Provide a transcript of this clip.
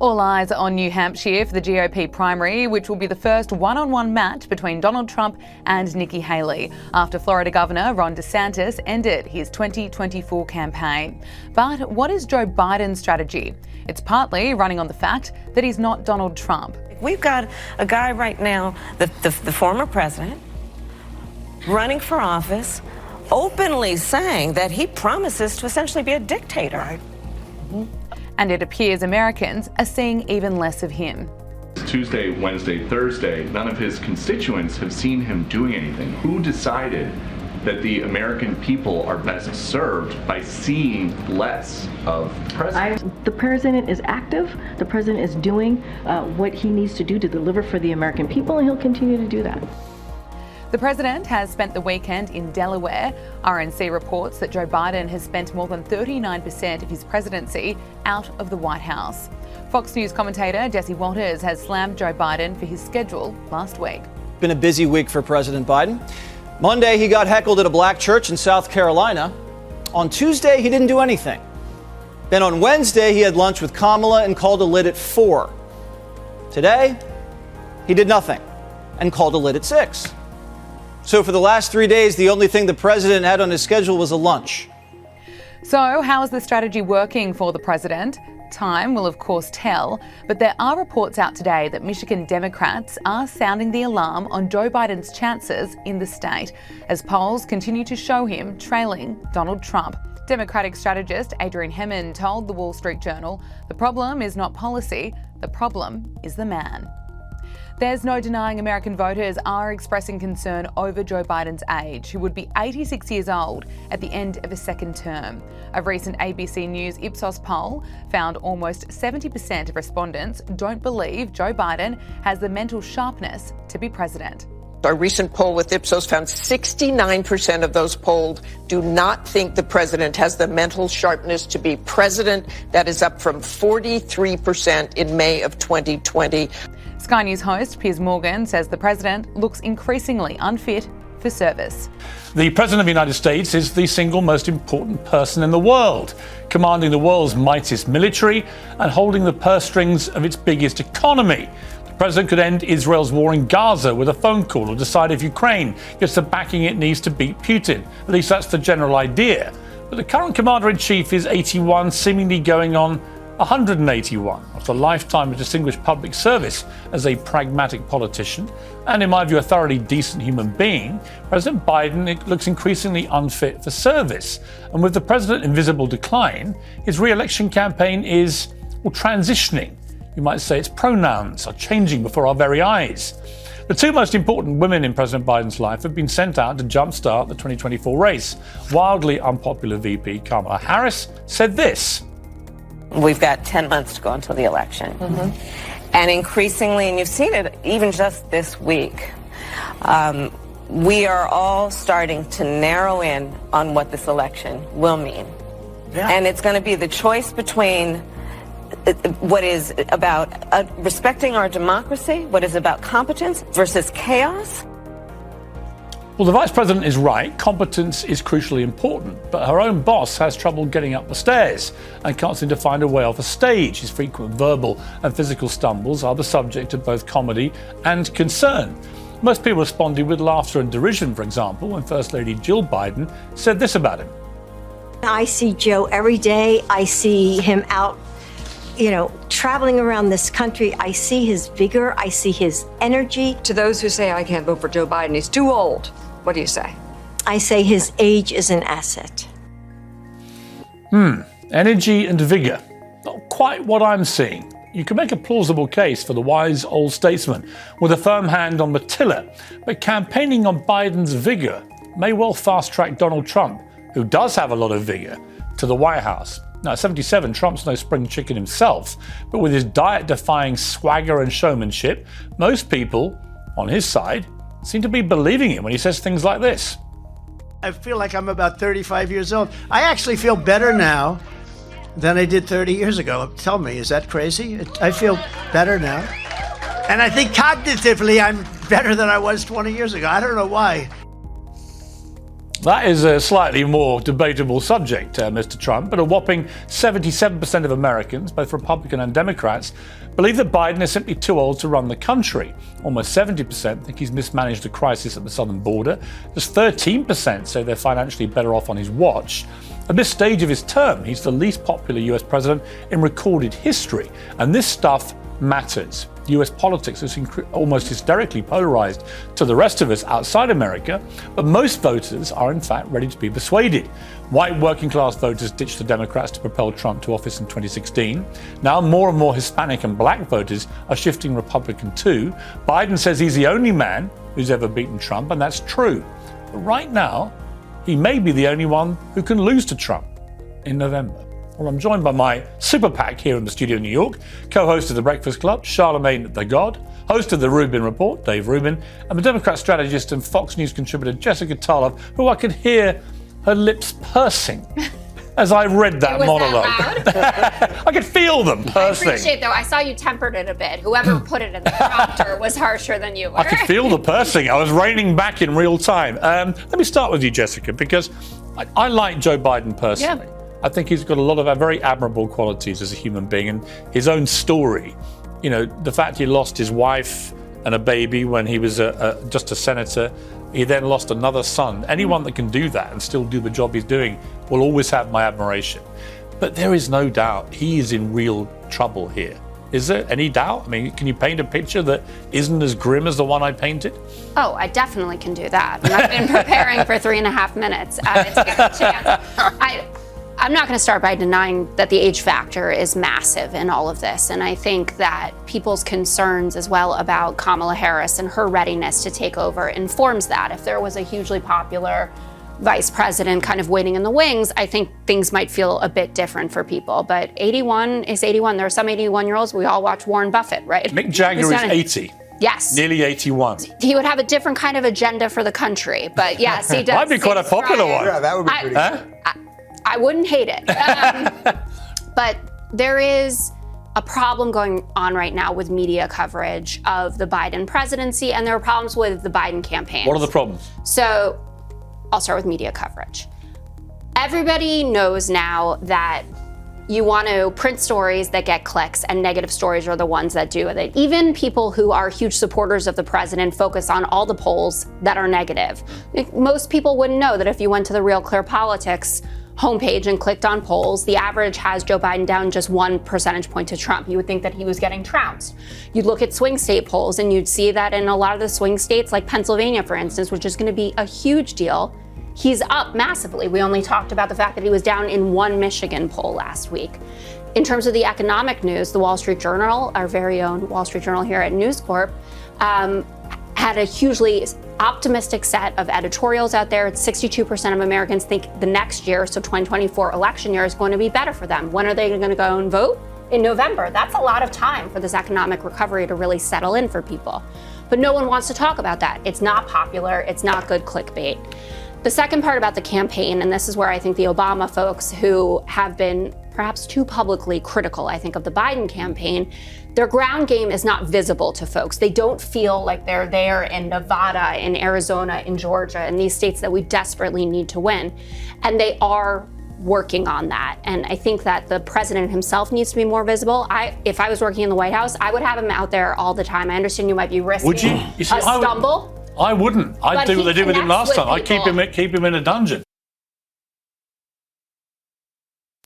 All eyes on New Hampshire for the GOP primary, which will be the first one-on-one match between Donald Trump and Nikki Hayley after Florida Governor Ron DeSantis ended his 2024 campaign. But what is Joe Biden's strategy? It's partly running on the fact that he's not Donald Trump. We've got a guy right now, the former president, running for office, openly saying that he promises to essentially be a dictator. Right. Mm-hmm. And it appears Americans are seeing even less of him. Tuesday, Wednesday, Thursday, none of his constituents have seen him doing anything. Who decided that the American people are best served by seeing less of the president? The president is active. The president is doing what he needs to do to deliver for the American people, and he'll continue to do that. The president has spent the weekend in Delaware. RNC reports that Joe Biden has spent more than 39% of his presidency out of the White House. Fox News commentator Jesse Walters has slammed Joe Biden for his schedule last week. Been a busy week for President Biden. Monday, he got heckled at a black church in South Carolina. On Tuesday, he didn't do anything. Then on Wednesday, he had lunch with Kamala and called a lid at 4. Today, he did nothing and called a lid at 6. So for the last 3 days, the only thing the president had on his schedule was a lunch. So how is the strategy working for the president? Time will of course tell, but there are reports out today that Michigan Democrats are sounding the alarm on Joe Biden's chances in the state as polls continue to show him trailing Donald Trump. Democratic strategist Adrian Hemmond told the Wall Street Journal, "The problem is not policy, the problem is the man." There's no denying American voters are expressing concern over Joe Biden's age, who would be 86 years old at the end of his second term. A recent ABC News Ipsos poll found almost 70% of respondents don't believe Joe Biden has the mental sharpness to be president. Our recent poll with Ipsos found 69% of those polled do not think the president has the mental sharpness to be president. That is up from 43% in May of 2020. Sky News host Piers Morgan says the president looks increasingly unfit for service. The President of the United States is the single most important person in the world, commanding the world's mightiest military and holding the purse strings of its biggest economy. The President could end Israel's war in Gaza with a phone call or decide if Ukraine gets the backing it needs to beat Putin. At least that's the general idea. But the current Commander-in-Chief is 81, seemingly going on 181, after a lifetime of distinguished public service as a pragmatic politician, and in my view a thoroughly decent human being. President Biden looks increasingly unfit for service. And with the president in visible decline, his re-election campaign is, well, transitioning. You might say its pronouns are changing before our very eyes. The two most important women in President Biden's life have been sent out to jumpstart the 2024 race. Wildly unpopular VP Kamala Harris said this: We've got 10 months to go until the election. And increasingly, and you've seen it even just this week, we are all starting to narrow in on what this election will mean. Yeah. And it's going to be the choice between what is about respecting our democracy, what is about competence versus chaos. Well, the Vice President is right. Competence is crucially important, but her own boss has trouble getting up the stairs and can't seem to find a way off a stage. His frequent verbal and physical stumbles are the subject of both comedy and concern. Most people responded with laughter and derision, for example, when First Lady Jill Biden said this about him. I see Joe every day. I see him out, traveling around this country. I see his vigor. I see his energy. To those who say I can't vote for Joe Biden, he's too old, what do you say? I say his age is an asset. Energy and vigor. Not quite what I'm seeing. You can make a plausible case for the wise old statesman with a firm hand on the tiller, but campaigning on Biden's vigor may well fast-track Donald Trump, who does have a lot of vigor, to the White House. Now, at 77, Trump's no spring chicken himself, but with his diet-defying swagger and showmanship, most people on his side seem to be believing him when he says things like this. I feel like I'm about 35 years old. I actually feel better now than I did 30 years ago. Tell me, is that crazy? I feel better now. And I think cognitively I'm better than I was 20 years ago. I don't know why. That is a slightly more debatable subject, Mr. Trump, but a whopping 77% of Americans, both Republican and Democrats, believe that Biden is simply too old to run the country. Almost 70% think he's mismanaged the crisis at the southern border. Just 13% say they're financially better off on his watch. At this stage of his term, he's the least popular US president in recorded history, and this stuff matters. US politics is almost hysterically polarized to the rest of us outside America, but most voters are in fact ready to be persuaded. White working class voters ditched the Democrats to propel Trump to office in 2016. Now more and more Hispanic and black voters are shifting Republican too. Biden says he's the only man who's ever beaten Trump, and that's true. But right now, he may be the only one who can lose to Trump in November. Well, I'm joined by my super PAC here in the studio in New York, co-host of The Breakfast Club, Charlemagne the God, host of The Rubin Report, Dave Rubin, and the Democrat strategist and Fox News contributor, Jessica Tarlov, who I could hear her lips pursing as I read that monologue. That loud? I could feel them pursing. I appreciate, though, I saw you tempered it a bit. Whoever put it in the prompter was harsher than you were. I could feel the pursing. I was reining back in real time. Let me start with you, Jessica, because I like Joe Biden personally. Yeah. I think he's got a lot of very admirable qualities as a human being, and his own story, you know, the fact he lost his wife and a baby when he was just a senator, he then lost another son. Anyone that can do that and still do the job he's doing will always have my admiration. But there is no doubt he is in real trouble here. Is there any doubt? I mean, can you paint a picture that isn't as grim as the one I painted? Oh, I definitely can do that. And I've been preparing for 3.5 minutes to get a chance. I'm not going to start by denying that the age factor is massive in all of this. And I think that people's concerns as well about Kamala Harris and her readiness to take over informs that. If there was a hugely popular vice president kind of waiting in the wings, I think things might feel a bit different for people. But 81 is 81. There are some 81-year-olds. We all watch Warren Buffett, right? Mick Jagger is 80. Yes. Nearly 81. He would have a different kind of agenda for the country. But yes, he does. Might be quite a popular one. Yeah, that would be pretty cool. I wouldn't hate it. But there is a problem going on right now with media coverage of the Biden presidency, and there are problems with the Biden campaign. What are the problems? So I'll start with media coverage. Everybody knows now that you want to print stories that get clicks, and negative stories are the ones that do it. Even people who are huge supporters of the president focus on all the polls that are negative. Most people wouldn't know that if you went to the Real Clear Politics homepage and clicked on polls, the average has Joe Biden down just 1 percentage point to Trump. You would think that he was getting trounced. You'd look at swing state polls and you'd see that in a lot of the swing states, like Pennsylvania, for instance, which is going to be a huge deal, he's up massively. We only talked about the fact that he was down in 1 Michigan poll last week. In terms of the economic news, the Wall Street Journal, our very own Wall Street Journal here at News Corp, had a hugely optimistic set of editorials out there. 62% of Americans think the next year, so 2024 election year, is going to be better for them. When are they going to go and vote? In November. That's a lot of time for this economic recovery to really settle in for people. But no one wants to talk about that. It's not popular. It's not good clickbait. The second part about the campaign, and this is where I think the Obama folks who have been perhaps too publicly critical, I think, of the Biden campaign, their ground game is not visible to folks. They don't feel like they're there in Nevada, in Arizona, in Georgia, in these states that we desperately need to win. And they are working on that. And I think that the president himself needs to be more visible. If I was working in the White House, I would have him out there all the time. I understand you might be risking Would you? You see, a stumble. I wouldn't. I'd do what they did with him last time. I'd keep him in a dungeon.